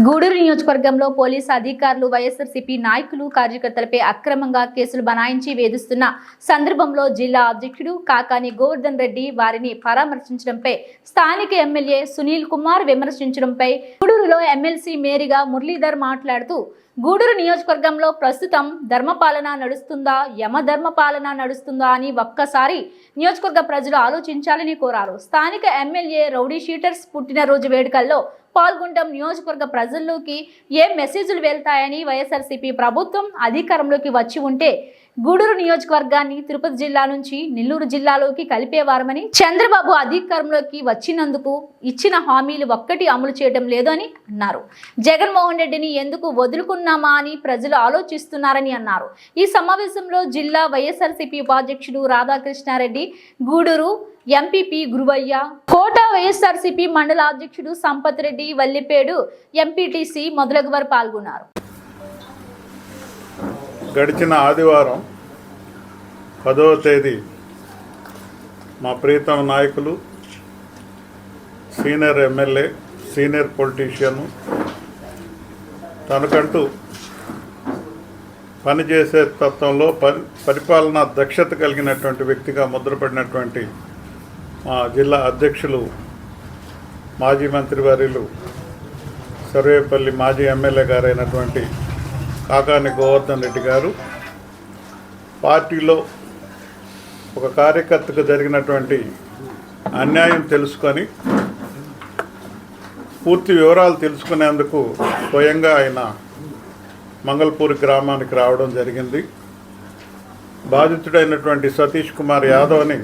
గూడూరు నియోజకవర్గంలో పోలీసు అధికారులు వైఎస్ఆర్సీపీ నాయకులు కార్యకర్తలపై అక్రమంగా కేసులు బనాయించి వేధిస్తున్న సందర్భంలో జిల్లా అధ్యక్షుడు కాకాని గోవర్ధన్ రెడ్డి వారిని పరామర్శించడంపై స్థానిక ఎమ్మెల్యే సునీల్ కుమార్ విమర్శించడంపై గూడూరులో ఎమ్మెల్సీ మేరీగా మురళీధర్ మాట్లాడుతూ గూడూరు నియోజకవర్గంలో ప్రస్తుతం ధర్మపాలన నడుస్తుందా యమధర్మపాలన నడుస్తుందా అని ఒక్కసారి నియోజకవర్గ ప్రజలు ఆలోచించాలని కోరారు. స్థానిక ఎమ్మెల్యే రౌడీ షీటర్స్ పుట్టినరోజు వేడుకల్లో పాల్గొనడం నియోజకవర్గ ప్రజల్లోకి ఏ మెసేజ్లు వెళ్తాయని, వైఎస్ఆర్సీపీ ప్రభుత్వం అధికారంలోకి వచ్చి ఉంటే గూడూరు నియోజకవర్గాన్ని తిరుపతి జిల్లా నుంచి నెల్లూరు జిల్లాలోకి కలిపేవారమని, చంద్రబాబు అధికారంలోకి వచ్చినందుకు ఇచ్చిన హామీలు ఒక్కటి అమలు చేయడం లేదని అన్నారు. జగన్మోహన్ రెడ్డిని ఎందుకు వదులుకున్నామా అని ప్రజలు ఆలోచిస్తున్నారని అన్నారు. ఈ సమావేశంలో జిల్లా వైఎస్ఆర్సీపీ ఉపాధ్యక్షుడు రాధాకృష్ణారెడ్డి, గూడూరు ఎంపీపీ గురువయ్య, కోట వైఎస్ఆర్సీపీ మండల అధ్యక్షుడు సంపత్ రెడ్డి, వల్లిపేడు ఎంపీటీసీ మొదలగువారు పాల్గొన్నారు. గడిచిన ఆదివారం 10వ తేదీ మా ప్రీతమ నాయకులు, సీనియర్ ఎమ్మెల్యే, సీనియర్ పొలిటీషియను, తనకంటూ పనిచేసే తత్వంలో పరిపాలనా దక్షత కలిగినటువంటి వ్యక్తిగా ముద్రపడినటువంటి మా జిల్లా అధ్యక్షులు, మాజీ మంత్రివర్యులు, సర్వేపల్లి మాజీ ఎమ్మెల్యే గారైనటువంటి కాకాని గోవర్ధన్ రెడ్డి గారు పార్టీలో ఒక కార్యకర్తకు జరిగినటువంటి అన్యాయం తెలుసుకొని పూర్తి వివరాలు తెలుసుకునేందుకు స్వయంగా ఆయన మంగళపూర్ గ్రామానికి రావడం జరిగింది. బాధితుడైనటువంటి సతీష్ కుమార్ యాదవ్ని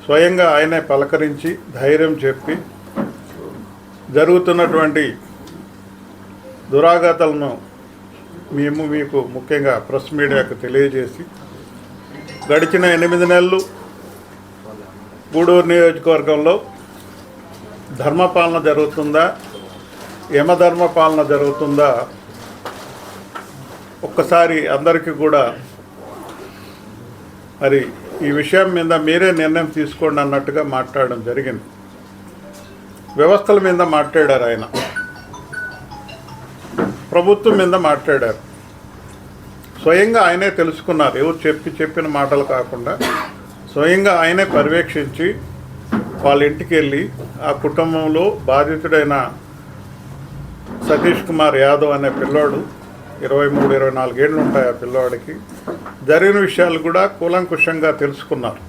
స్వయంగా ఆయనే పలకరించి ధైర్యం చెప్పి జరుగుతున్నటువంటి దురాఘాతాలను మీకు ముఖ్యంగా ప్రెస్ మీడియాకు తెలియజేసి, గడిచిన 8 నెలలు గూడూరు నియోజకవర్గంలో ధర్మపాలన జరుగుతుందా యమధర్మపాలన జరుగుతుందా ఒక్కసారి అందరికీ కూడా మరి ఈ విషయం మీద మీరే నిర్ణయం తీసుకోండి అన్నట్టుగా మాట్లాడడం జరిగింది. వ్యవస్థల మీద మాట్లాడారు, ఆయన ప్రభుత్వం మీద మాట్లాడారు. స్వయంగా ఆయనే తెలుసుకున్నారు, ఎవరు చెప్పిన మాటలు కాకుండా స్వయంగా ఆయనే పర్యవేక్షించి వాళ్ళ ఇంటికి వెళ్ళి ఆ కుటుంబంలో బాధితుడైన సతీష్ కుమార్ యాదవ్ అనే పిల్లోడు, 23-24 ఏళ్ళు ఉంటాయి ఆ పిల్లవాడికి, జరిగిన విషయాలు కూడా కూలంకుషంగా తెలుసుకున్నారు.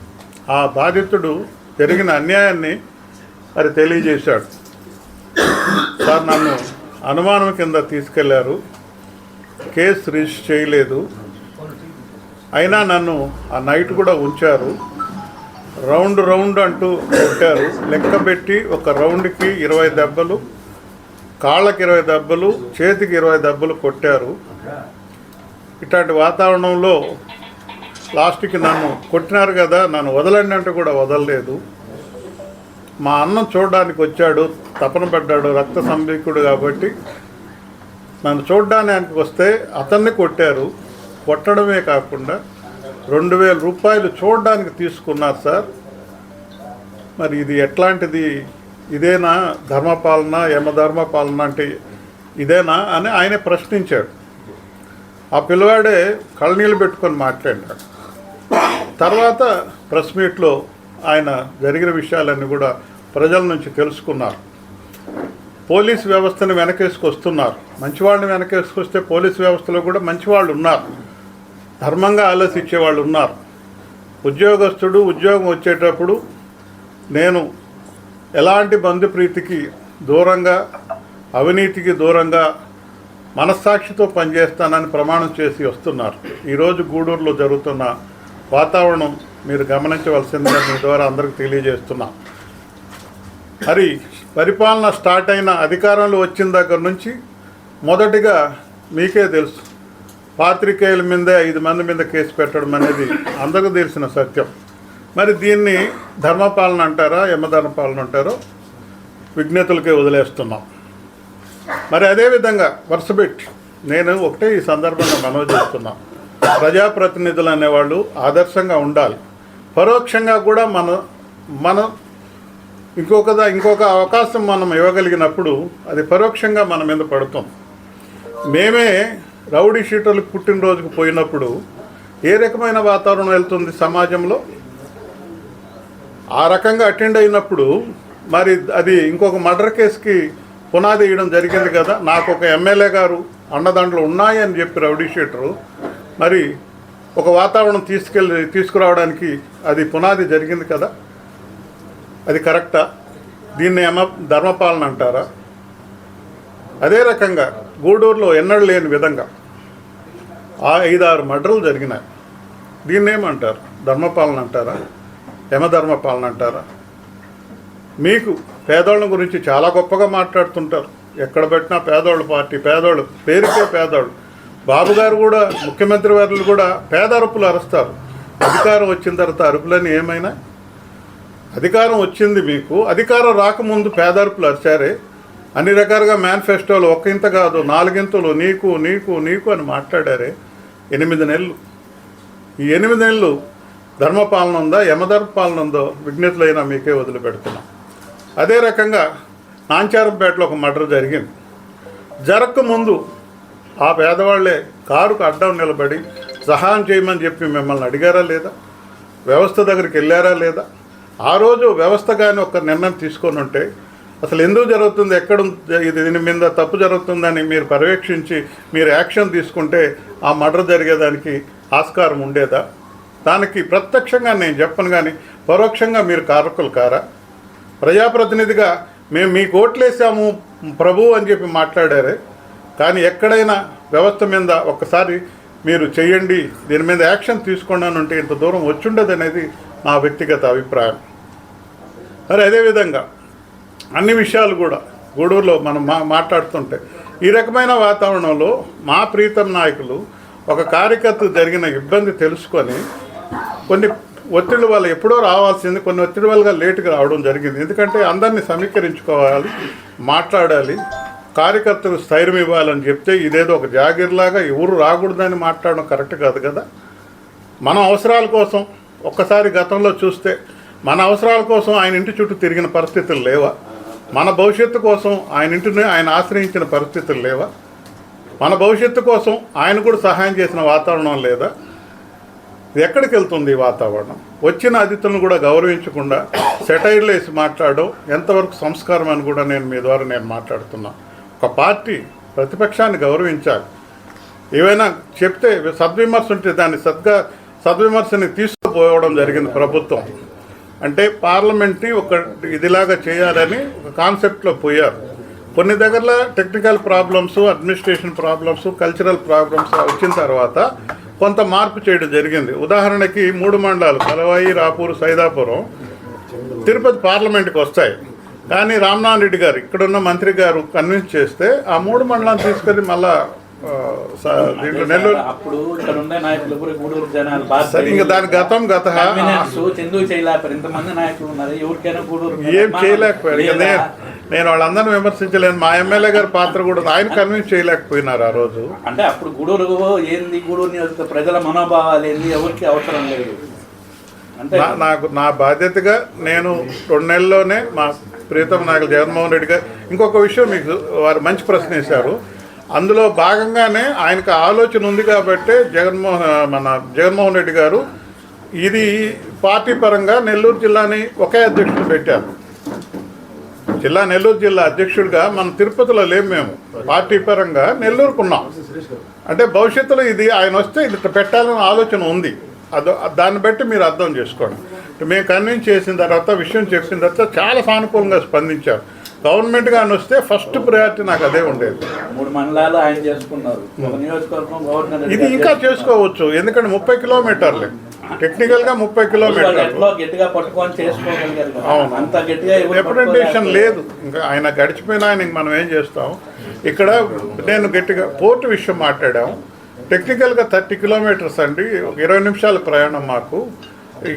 ఆ బాధితుడు జరిగిన అన్యాయాన్ని అది తెలియజేశాడు. సార్, నన్ను అనుమానం కింద తీసుకెళ్లారు, కేసు రిజిస్టర్ చేయలేదు, అయినా నన్ను ఆ నైట్ కూడా ఉంచారు, రౌండ్ అంటూ కొట్టారు, లెక్క పెట్టి ఒక రౌండ్కి 20 దెబ్బలు, కాళ్ళకి 20 దెబ్బలు, చేతికి 20 దెబ్బలు కొట్టారు. ఇట్లాంటి వాతావరణంలో లాస్ట్కి నన్ను కొట్టినారు కదా, నన్ను వదలండి అంటే కూడా వదలలేదు. మా అన్నం చూడడానికి వచ్చాడు, తపన పడ్డాడు, రక్త సంబీకుడు కాబట్టి నన్ను చూడడానికి వస్తే అతన్ని కొట్టారు. కొట్టడమే కాకుండా 2000 రూపాయలు చూడడానికి తీసుకున్నారు సార్. మరి ఇది ఎట్లాంటిది? ఇదేనా ధర్మపాలన యమధర్మపాలన అంటే ఇదేనా అని ఆయన ప్రశ్నించాడు. ఆ పిల్లవాడే కళ్ళనీళ్ళు పెట్టుకొని మాట్లాడాడు. తర్వాత ప్రెస్ మీట్లో ఆయన జరిగిన విషయాలన్నీ కూడా ప్రజల నుంచి తెలుసుకున్నారు. పోలీసు వ్యవస్థను వెనకేసుకొస్తున్నారు. మంచివాళ్ళని వెనకేసుకొస్తే పోలీసు వ్యవస్థలో కూడా మంచివాళ్ళు ఉన్నారు, ధర్మంగా ఆలోచించే వాళ్ళు ఉన్నారు. ఉద్యోగస్తుడు ఉద్యోగం వచ్చేటప్పుడు నేను ఎలాంటి బంధుప్రీతికి దూరంగా, అవినీతికి దూరంగా మనస్సాక్షితో పనిచేస్తానని ప్రమాణం చేసి వస్తున్నారు. ఈరోజు గూడూరులో జరుగుతున్న వాతావరణం మీరు గమనించవలసిందిగా మీ ద్వారా అందరికీ తెలియజేస్తున్నా. మరి పరిపాలన స్టార్ట్ అయిన, అధికారంలో వచ్చిన దగ్గర నుంచి మొదటిగా మీకే తెలుసు, పాత్రికేయుల మీదే 5 మంది మీద కేసు పెట్టడం అనేది అందరికీ తెలిసిన సత్యం. మరి దీన్ని ధర్మపాలన అంటారా యమధర్మపాలన అంటారో విజ్ఞతలకే వదిలేస్తున్నాం. మరి అదేవిధంగా వరుసపెట్టి నేను ఒకటే ఈ సందర్భంగా మనవి చేస్తున్నా, ప్రజాప్రతినిధులు అనేవాళ్ళు ఆదర్శంగా ఉండాలి. పరోక్షంగా కూడా మన ఇంకొక అవకాశం మనం ఇవ్వగలిగినప్పుడు అది పరోక్షంగా మన మీద పడుతుంది. మేమే రౌడీ షీటర్లకు పుట్టినరోజుకు పోయినప్పుడు ఏ రకమైన వాతావరణం వెళ్తుంది సమాజంలో? ఆ రకంగా అటెండ్ అయినప్పుడు మరి అది ఇంకొక మర్డర్ కేసుకి పునాది వేయడం జరిగింది కదా. నాకు ఒక ఎమ్మెల్యే గారు అండదండలు ఉన్నాయని చెప్పి రౌడీ షీటరు మరి ఒక వాతావరణం తీసుకురావడానికి అది పునాది జరిగింది కదా. అది కరెక్టా? దీన్ని ధర్మపాలన అంటారా? అదే రకంగా గూడూరులో ఎన్నడూ లేని విధంగా 5-6 మర్డర్లు జరిగినాయి. దీన్ని ఏమంటారు? ధర్మపాలన అంటారా? యమధర్మపాలన అంటారా? మీకు పేదోళ్ళ గురించి చాలా గొప్పగా మాట్లాడుతుంటారు. ఎక్కడ పెట్టినా పేదోళ్ళ పార్టీ, పేదోళ్ళు పేరుకే పేదోళ్ళు. బాబు గారు కూడా, ముఖ్యమంత్రి వారు కూడా పేద అరుపులు అరుస్తారు. అధికారం వచ్చిన తర్వాత అరుపులని ఏమైనా? అధికారం వచ్చింది మీకు, అధికారం రాకముందు పేద అరుపులు అరిచారే. అన్ని రకాలుగా మేనిఫెస్టోలు ఒక్క ఇంత కాదు 4 ఇంతలు నీకు నీకు నీకు అని మాట్లాడారే. 8 నెలలు. ఈ 8 నెలలు ధర్మపాలన ఉందా, యమధర్మపాలన ఉందో విజ్ఞతలైనా మీకే వదిలిపెడుతున్నాం. అదే రకంగా నాంచారంపేటలో ఒక మర్డర్ జరిగింది. జరగకముందు ఆ పేదవాళ్లే కారుకు అడ్డం నిలబడి సహాయం చేయమని చెప్పి మిమ్మల్ని అడిగారా లేదా? వ్యవస్థ దగ్గరికి వెళ్ళారా లేదా? ఆ రోజు వ్యవస్థ కానీ ఒక నిర్ణయం తీసుకొని ఉంటే అసలు ఎందుకు జరుగుతుంది, దీని మీద తప్పు జరుగుతుందని మీరు పర్యవేక్షించి మీరు యాక్షన్ తీసుకుంటే ఆ మర్డర్ జరిగేదానికి ఆస్కారం ఉండేదా? దానికి ప్రత్యక్షంగా నేను చెప్పను, కానీ పరోక్షంగా మీరు కారకులు కారా? ప్రజాప్రతినిధిగా మేము మీకు ఓట్లేసాము ప్రభు అని చెప్పి మాట్లాడారే, కానీ ఎక్కడైనా వ్యవస్థ మీద ఒక్కసారి మీరు చేయండి, దీని మీద యాక్షన్ తీసుకోండి అని ఉంటే ఇంత దూరం వచ్చుండదు అనేది నా వ్యక్తిగత అభిప్రాయం. మరి అదేవిధంగా అన్ని విషయాలు కూడా గూడూరులో మనం మాట్లాడుతుంటే ఈ రకమైన వాతావరణంలో మా ప్రీతం నాయకులు ఒక కార్యకర్త జరిగిన ఇబ్బంది తెలుసుకొని కొన్ని ఒత్తిడి వల్ల ఎప్పుడో రావాల్సింది, కొన్ని ఒత్తిడి వల్ల లేటుగా రావడం జరిగింది. ఎందుకంటే అందరినీ సమీకరించుకోవాలి, మాట్లాడాలి, కార్యకర్తలు స్థైర్యం ఇవ్వాలని చెప్తే ఇదేదో ఒక జాగిర్లాగా ఎవరు రాకూడదని మాట్లాడడం కరెక్ట్ కాదు కదా. మన అవసరాల కోసం ఒక్కసారి గతంలో చూస్తే మన అవసరాల కోసం ఆయన ఇంటి చుట్టూ తిరిగిన పరిస్థితులు లేవా? మన భవిష్యత్తు కోసం ఆయన ఇంటిని ఆయన ఆశ్రయించిన పరిస్థితులు లేవా? మన భవిష్యత్తు కోసం ఆయన కూడా సహాయం చేసిన వాతావరణం లేదా? ఎక్కడికి వెళ్తుంది ఈ వాతావరణం? వచ్చిన అతిథులను కూడా గౌరవించకుండా సెటైర్లు వేసి మాట్లాడడం ఎంతవరకు సంస్కారం అని కూడా మీ ద్వారా మాట్లాడుతున్నా. ఒక పార్టీ ప్రతిపక్షాన్ని గౌరవించాలి. ఏవైనా చెప్తే సద్విమర్శ ఉంటే దాన్ని సద్విమర్శని తీసుకుపోవడం జరిగింది ప్రభుత్వం. అంటే పార్లమెంట్ని ఒక ఇదిలాగా చేయాలని ఒక కాన్సెప్ట్లో పోయారు. కొన్ని దగ్గరలో technical problems, administration problems, cultural problems వచ్చిన తర్వాత కొంత మార్పు చేయడం జరిగింది. ఉదాహరణకి 3 మండలాలు కలవాయి, రాపూరు, సైదాపురం తిరుపతి పార్లమెంట్కి వస్తాయి. కానీ రామనారాయణ రెడ్డి గారు ఇక్కడున్న మంత్రి గారు కన్విన్స్ చేస్తే ఆ 3 మండలాన్ని తీసుకెళ్ళి మళ్ళా దీంట్లో నెల్లూరు ఇంకా దాని గతం ఏం చేయలేకపోయాడు. నేను వాళ్ళందరినీ విమర్శించలేను. మా ఎమ్మెల్యే గారి పాత్ర కూడా ఆయన కన్విన్స్ చేయలేకపోయినారు ఆ రోజు. అంటే అప్పుడు గూడూరు ఏంది, గూడూరు నియోజక ప్రజల మనోభావాలు ఏంది ఎవరికి అవసరం లేదు. నాకు నా బాధ్యతగా నేను 2 నెలల్లోనే మా ప్రీతం నాయకులు జగన్మోహన్ రెడ్డి గారు ఇంకొక విషయం మీకు వారు మంచి ప్రశ్న వేశారు. అందులో భాగంగానే ఆయనకు ఆలోచన ఉంది కాబట్టి జగన్మోహన్ రెడ్డి గారు ఇది పార్టీ పరంగా నెల్లూరు జిల్లాని ఒకే అధ్యక్షుడు పెట్టారు. నెల్లూరు జిల్లా అధ్యక్షుడిగా మనం తిరుపతిలో లేము. మేము పార్టీ పరంగా నెల్లూరుకున్నాం. అంటే భవిష్యత్తులో ఇది ఆయన వస్తే ఇది పెట్టాలని ఆలోచన ఉంది. దాన్ని బట్టి మీరు అర్థం చేసుకోండి. మేము కన్విన్స్ చేసిన తర్వాత, విషయం చెప్పిన తర్వాత చాలా సానుకూలంగా స్పందించారు. గవర్నమెంట్ గాని వస్తే ఫస్ట్ ప్రయారిటీ నాకు అదే ఉండేది. 3 మండలాలు ఆయన చేసుకున్నారు, ఇది ఇంకా చేసుకోవచ్చు. ఎందుకంటే 30 కిలోమీటర్లే, టెక్నికల్గా 30 కిలోమీటర్లు. అవును, రిప్రజెంటేషన్ లేదు. ఇంకా ఆయన గడిచిపోయినా ఇంక మనం ఏం చేస్తాం. ఇక్కడ నేను గట్టిగా పోర్టు విషయం మాట్లాడాము. టెక్నికల్గా 30 కిలోమీటర్స్ అండి, ఒక 20 నిమిషాల ప్రయాణం మాకు.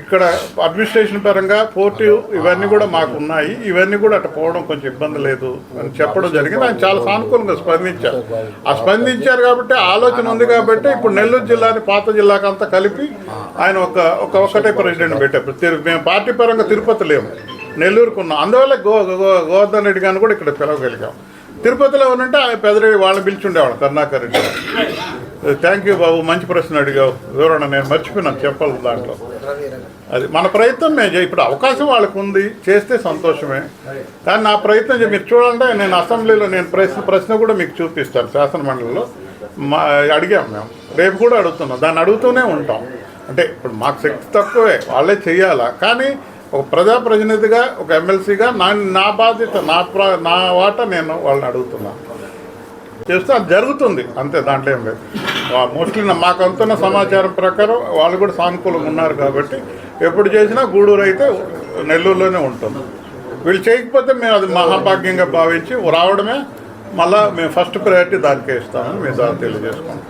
ఇక్కడ అడ్మినిస్ట్రేషన్ పరంగా పోర్టు ఇవన్నీ కూడా మాకు ఉన్నాయి, ఇవన్నీ కూడా అటు పోవడం కొంచెం ఇబ్బంది లేదు అని చెప్పడం జరిగింది. ఆయన చాలా సానుకూలంగా స్పందించారు. స్పందించారు కాబట్టి ఆలోచన ఉంది కాబట్టి ఇప్పుడు నెల్లూరు జిల్లాని పాత జిల్లాకంతా కలిపి ఆయన ఒకటే ప్రెసిడెంట్ పెట్టారు. మేము పార్టీ పరంగా తిరుపతి లేము. నెల్లూరుకు ఉన్నాం. అందువల్ల గోవర్ధన్ రెడ్డి గారిని కూడా ఇక్కడ పిలవగలిగాం. తిరుపతిలో ఉన్నంటే ఆ పెద్దరెడ్డి వాళ్ళని పిలిచుండేవాళ్ళు, కరుణాకర్ రెడ్డి. థ్యాంక్ యూ బాబు, మంచి ప్రశ్న అడిగావు. వివరణ నేను మర్చిపోయినాను చెప్పాలి దాంట్లో. అది మన ప్రయత్నం మేము ఇప్పుడు అవకాశం వాళ్ళకు ఉంది, చేస్తే సంతోషమే. కానీ నా ప్రయత్నం మీరు చూడాలంటే నేను అసెంబ్లీలో నేను ప్రశ్న కూడా మీకు చూపిస్తాను. శాసనమండలిలో అడిగాం మేము, రేపు కూడా అడుగుతున్నాం, దాన్ని అడుగుతూనే ఉంటాం. అంటే ఇప్పుడు మాకు శక్తి తక్కువే, వాళ్ళే చెయ్యాలా. కానీ ఒక ప్రజాప్రతినిధిగా, ఒక ఎమ్మెల్సీగా నా బాధ్యత, నా వాటా నేను వాళ్ళని అడుగుతున్నాను. చేస్తే అది జరుగుతుంది అంతే, దాంట్లో ఏం లేదు. మోస్ట్లీ మాకు అంతున్న సమాచారం ప్రకారం వాళ్ళు కూడా సానుకూలంగా ఉన్నారు కాబట్టి ఎప్పుడు చేసినా గూడూరు అయితే నెల్లూరులోనే ఉంటుంది. వీళ్ళు చేయకపోతే మేము అది మహాభాగ్యంగా భావించి రావడమే, మళ్ళీ మేము ఫస్ట్ ప్రయారిటీ దానికే ఇస్తామని మేము తెలియజేసుకుంటున్నాం.